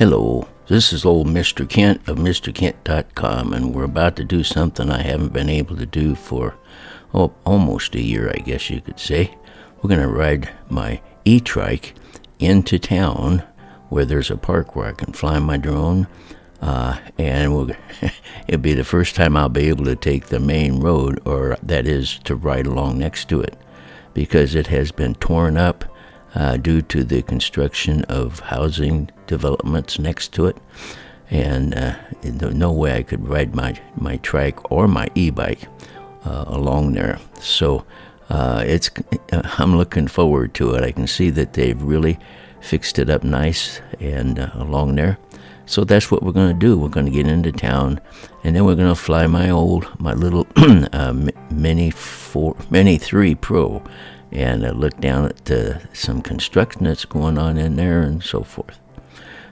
Hello, this is old Mr. Kent of MrKent.com, and we're about to do something I haven't been able to do for almost a year, I guess you could say. We're going to ride my E-Trike into town where there's a park where I can fly my drone, and it'll be the first time I'll be able to take the main road, or that is to ride along next to it, because it has been torn up due to the construction of housing developments next to it, and no way I could ride my trike or my e-bike along there. So I'm looking forward to it. I can see that they've really fixed it up nice and along there. So that's what we're going to do. We're going to get into town, and then we're going to fly my little Mini 3 Pro, and look down at some construction that's going on in there and so forth.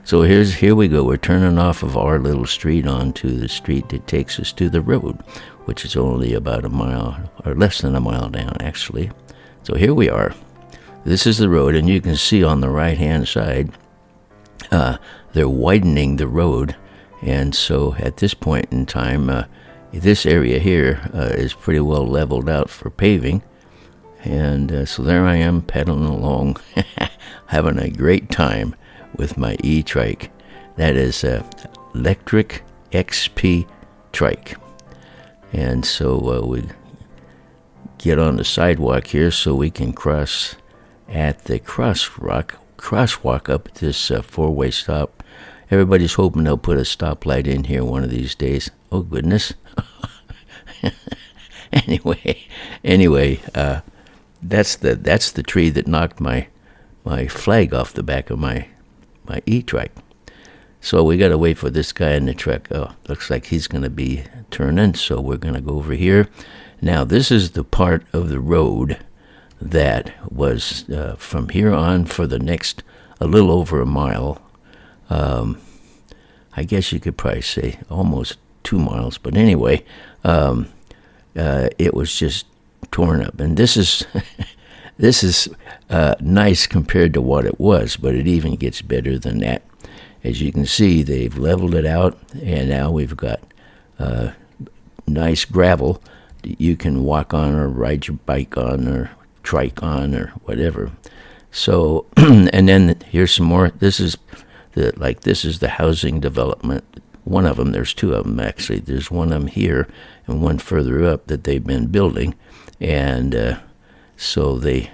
So here we go. We're turning off of our little street onto the street that takes us to the road, which is only about a mile, or less than a mile down, actually. So here we are. This is the road, and you can see on the right-hand side, they're widening the road. And so at this point in time, this area here is pretty well leveled out for paving. And so there I am pedaling along, having a great time with my E-Trike. That is electric XP trike. And so we get on the sidewalk here so we can cross at the crosswalk up at this four-way stop. Everybody's hoping they'll put a stoplight in here one of these days. Oh, goodness. Anyway, that's the tree that knocked my flag off the back of my E-Trike. So we got to wait for this guy in the truck. Oh, looks like he's going to be turning, so we're going to go over here. Now, this is the part of the road that was from here on for the next a little over a mile. I guess you could probably say almost 2 miles, but anyway, it was just torn up. And this is nice compared to what it was, but it even gets better than that. As you can see, they've leveled it out, and now we've got nice gravel that you can walk on or ride your bike on or trike on or whatever. So, and then here's some more. This is the housing development. One of them, there's two of them actually. There's one of them here and one further up that they've been building, and so they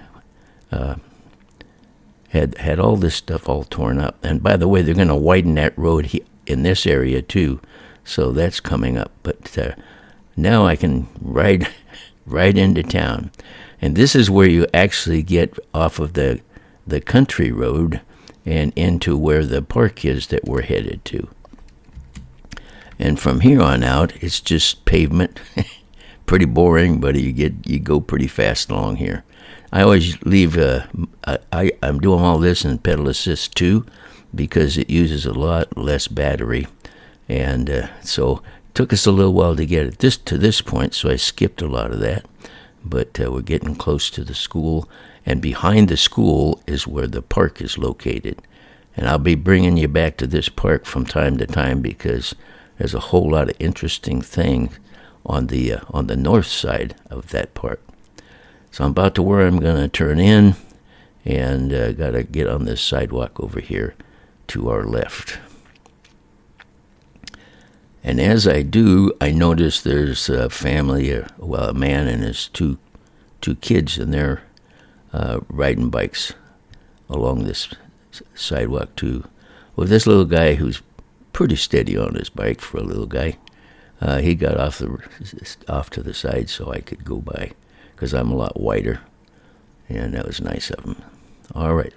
had all this stuff all torn up. And by the way, they're going to widen that road in this area too, so that's coming up. But now I can ride into town, and this is where you actually get off of the country road and into where the park is that we're headed to. And from here on out, it's just pavement. Pretty boring, but you go pretty fast along here. I always leave. I'm doing all this in pedal assist too, because it uses a lot less battery, and so it took us a little while to get it to this point. So I skipped a lot of that, but we're getting close to the school, and behind the school is where the park is located. And I'll be bringing you back to this park from time to time because there's a whole lot of interesting things on the north side of that park. So I'm about to where I'm going to turn in, and got to get on this sidewalk over here to our left. And as I do, I notice there's a family, a man and his two kids, and they're riding bikes along this sidewalk too. Well, this little guy who's pretty steady on his bike for a little guy, he got off to the side so I could go by, because I'm a lot wider, and that was nice of him. All right,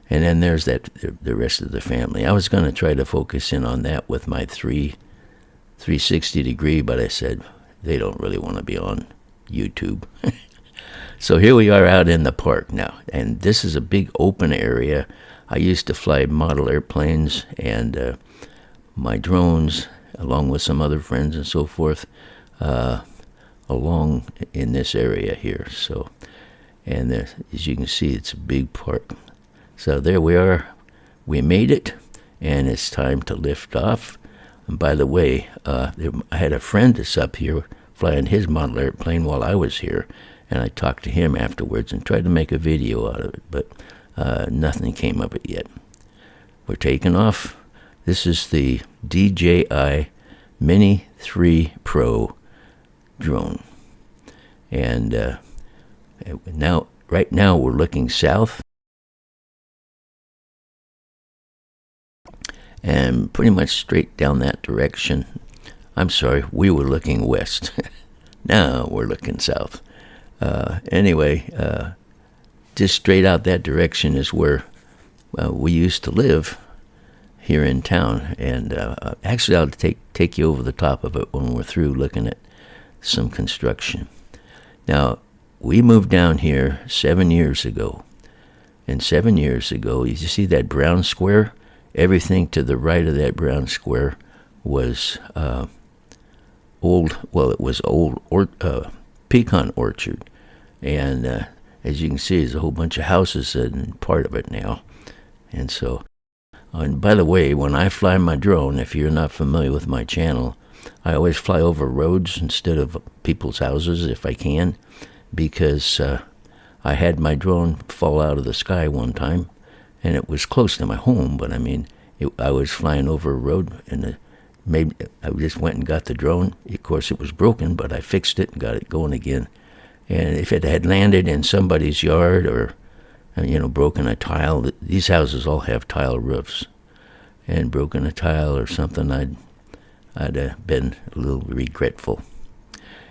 and then there's the rest of the family. I was going to try to focus in on that with my 360 degree, but I said they don't really want to be on YouTube. So here we are out in the park now, and this is a big open area. I used to fly model airplanes and my drones, along with some other friends and so forth, along in this area here. So, and as you can see, it's a big park. So there we are. We made it, and it's time to lift off. And by the way, I had a friend that's up here flying his model airplane while I was here, and I talked to him afterwards and tried to make a video out of it, but nothing came of it yet. We're taking off. This is the DJI Mini 3 Pro drone. And right now we're looking south. And pretty much straight down that direction. I'm sorry, we were looking west. Now we're looking south. Anyway, just straight out that direction is where we used to live here in town. And actually, I'll take you over the top of it when we're through looking at some construction. Now, we moved down here 7 years ago. And 7 years ago, you see that brown square? Everything to the right of that brown square was old pecan orchard. And as you can see, there's a whole bunch of houses in part of it now. And so, and by the way, when I fly my drone, if you're not familiar with my channel, I always fly over roads instead of people's houses if I can, because I had my drone fall out of the sky one time, and it was close to my home, but I mean, I was flying over a road, and maybe I just went and got the drone. Of course, it was broken, but I fixed it and got it going again. And if it had landed in somebody's yard or, broken a tile, these houses all have tile roofs, and broken a tile or something, I'd been a little regretful.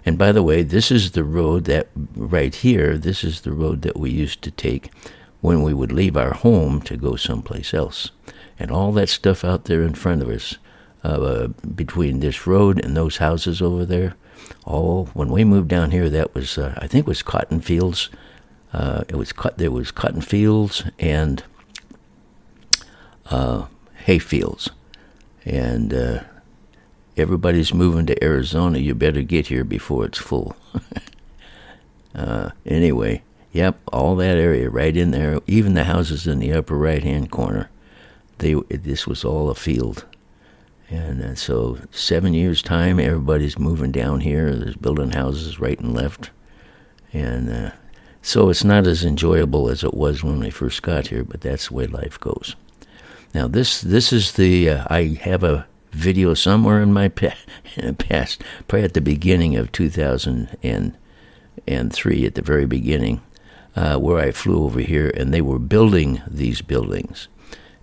And by the way, this is the road that, right here, this is the road that we used to take when we would leave our home to go someplace else. And all that stuff out there in front of us, between this road and those houses over there, when we moved down here, that was, I think it was cotton fields. There was cotton fields and hay fields. And everybody's moving to Arizona. You better get here before it's full. Anyway, yep, all that area right in there, even the houses in the upper right-hand corner, this was all a field. And so 7 years' time, everybody's moving down here. There's building houses right and left. And so it's not as enjoyable as it was when we first got here, but that's the way life goes. Now, this is I have a video somewhere in my past, probably at the beginning of 2003, at the very beginning, where I flew over here, and they were building these buildings.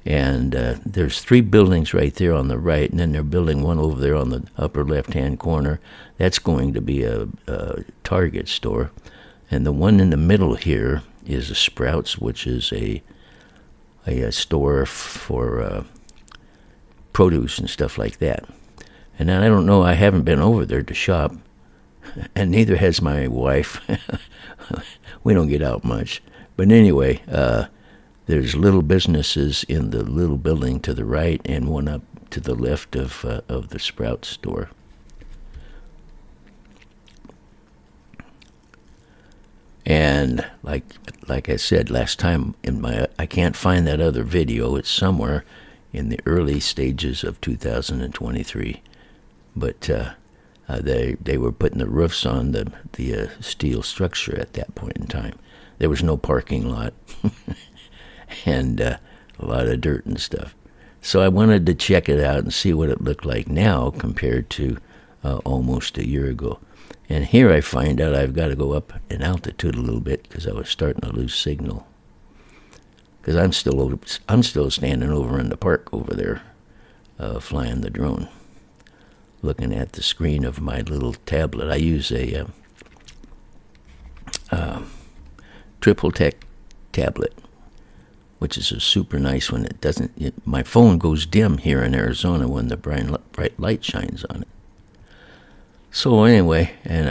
And there's 3 buildings right there on the right, and then they're building one over there on the upper left-hand corner. That's going to be a Target store. And the one in the middle here is a Sprouts, which is a store for produce and stuff like that. And I don't know, I haven't been over there to shop, and neither has my wife. We don't get out much. But anyway, there's little businesses in the little building to the right and one up to the left of the Sprouts store. And like I said last time, I can't find that other video. It's somewhere in the early stages of 2023. But they were putting the roofs on the steel structure at that point in time. There was no parking lot. And a lot of dirt and stuff. So I wanted to check it out and see what it looked like now compared to almost a year ago. And here I find out I've got to go up in altitude a little bit because I was starting to lose signal. Because I'm still standing over in the park over there, flying the drone, looking at the screen of my little tablet. I use a Triple Tech tablet, which is a super nice one. My phone goes dim here in Arizona when the bright light shines on it. So anyway, and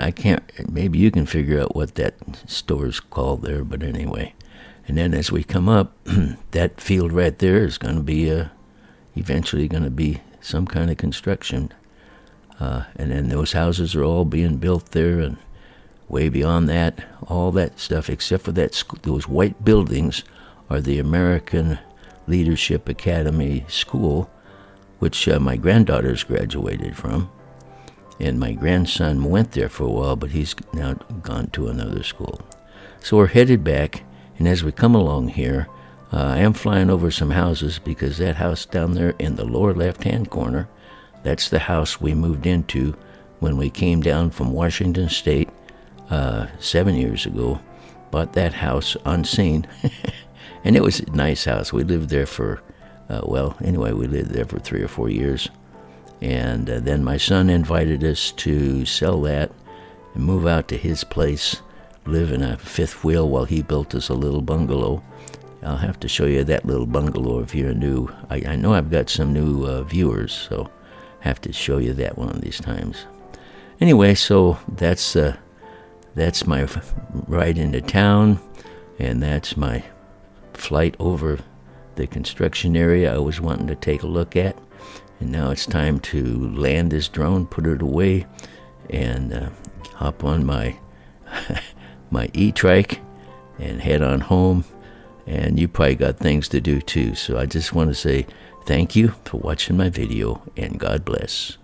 maybe you can figure out what that store's called there, but anyway. And then as we come up, that field right there is going to be eventually going to be some kind of construction. And then those houses are all being built there, and way beyond that, all that stuff, except for those white buildings, are the American Leadership Academy School, which my granddaughters graduated from. And my grandson went there for a while, but he's now gone to another school. So we're headed back, and as we come along here, I am flying over some houses, because that house down there in the lower left-hand corner, that's the house we moved into when we came down from Washington State 7 years ago. Bought that house unseen, and it was a nice house. We lived there for, we lived there for 3 or 4 years. And then my son invited us to sell that and move out to his place, live in a fifth wheel while he built us a little bungalow. I'll have to show you that little bungalow if you're new. I know I've got some new viewers, so I have to show you that one of these times. Anyway, so that's my ride into town, and that's my flight over the construction area I was wanting to take a look at. And now it's time to land this drone, put it away, and hop on my my E-Trike and head on home. And you probably got things to do too. So I just want to say thank you for watching my video, and God bless.